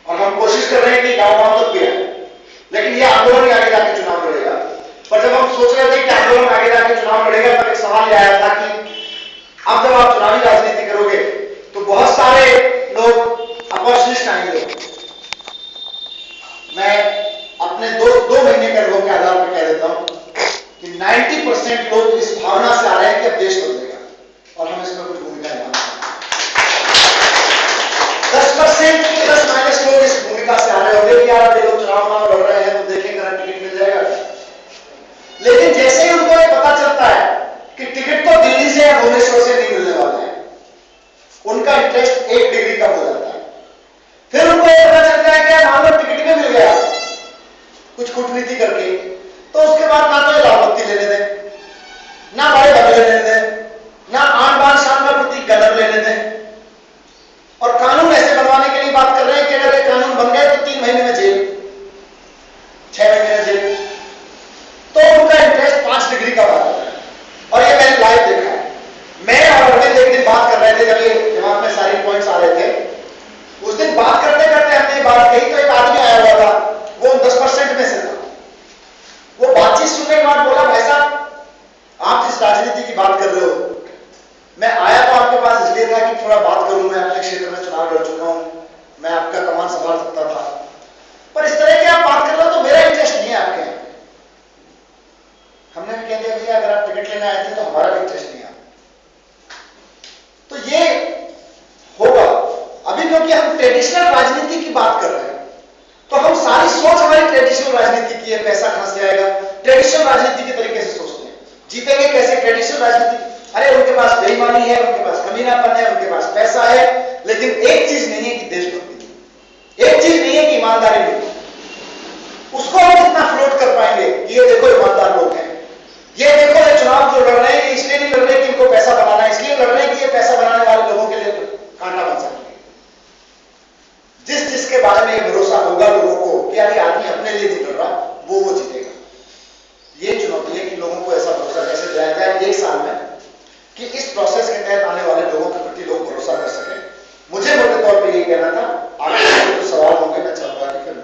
और हम कोशिश कर रहे हैं कि गांव तक भी आए, लेकिन ये आंदोलन ही आगे जाके चुनाव लड़ेगा। पर जब हम सोच रहे थे कि आंदोलन आगे जाके चुनाव लड़ेगा, तब एक सवाल आया था कि अब जब आप चुनावी राजनीति करोगे तो बहुत सारे लोग अपॉर्चुनिस्ट आएंगे। मैं अपने दो महीने के अनुभव के आधार पर कह देता हूं कि 90% लोग इस भावना से आ रहे हैं कि अब देश बदलेगा और हम इसमें कुछ भूमिका निभाना चाहते हैं। 10% प्लस माइनस लोग इस भूमिका से आ रहे होंगे कि यार लोग चुनाव लड़ रहे हैं तो देखेंगे अगर टिकट मिल जाएगा। लेकिन जैसे ही उनको ये पता चलता है कि टिकट तो दिल्ली से या भुवनेश्वर से नहीं मिलने वाला है, उनका इंटरेस्ट 1 डिग्री कम हो जाता है। फिर उनको ये पता चलता है कि मान लो टिकट में मिल गया कुछ कूटनीति करके, तो उसके बाद ना तो लाभपत्ति लेने दें, ना बड़े बंगले लेने दें, ना आन बान शान का प्रति गदर लेने दें, और कानून ऐसे बनवाने के लिए बात कर रहे हैं कि अगर ये कानून बन गए तो 3 महीने में जेल, 6 महीने में जेल। तो उनका इंटरेस्ट 5 डिग्री का बात है। और ये मैंने लाइव देखा है। मैं और अरविंद एक दिन बात कर रहे थे, जब ये दिमाग में सारे पॉइंट्स आ रहे थे, उस दिन बात करते करते हमने ये बात कही तो एक आदमी आया हुआ था, वो 10% में से था। वो बातचीत सुनने के बाद बोला, भाई साहब आप जिस राजनीति की बात कर रहे हो, मैं आया तो आपके पास इसलिए था कि थोड़ा बात करूं, मैं अपने क्षेत्र में चुनाव लड़ चुका हूं, मैं आपका कमान संभाल सकता था, पर इस तरह की आप बात कर रहे हो तो मेरा इंटरेस्ट नहीं है आपके। हमने भी कह दिया भैया अगर आप टिकट लेने आए थे तो हमारा भी इंटरेस्ट नहीं है। तो ये होगा अभी, क्योंकि हम ट्रेडिशनल राजनीति की बात कर रहे हैं, तो हम सारी सोच हमारी ट्रेडिशनल राजनीति की है। पैसा कहां से आएगा, ट्रेडिशनल राजनीति के तरीके से सोचते हैं। जीतेंगे कैसे, ट्रेडिशनल राजनीति, अरे उनके पास बेईमानी है, उनके पास कमीनापन है, उनके पास पैसा है, लेकिन एक चीज नहीं है कि देशभक्ति, एक चीज नहीं है कि ईमानदारी नहीं। उसको हम कितना फ्लोट कर पाएंगे, ये देखो ईमानदार लोग हैं, ये देखो ये चुनाव जो लड़ रहे हैं, इसलिए नहीं लड़ रहे कि इनको पैसा बनाना है, इसलिए लड़ रहे हैं कि ये पैसा बनाने वाले लोगों के लिए कांटा बन सके। जिसके बारे में ये भरोसा होगा लोगों को कि यार ये आदमी अपने लिए नहीं लड़ रहा, वो जीतेगा। ये चुनौती है कि लोगों को ऐसा भरोसा कैसे दिलाया जाए 1 साल में कि इस प्रोसेस के तहत आने वाले लोगों के प्रति लोग भरोसा कर सकें। मुझे मोटे तौर पर यही कहना था। आगे जो सवाल होंगे मैं चाहूंगा कि फिर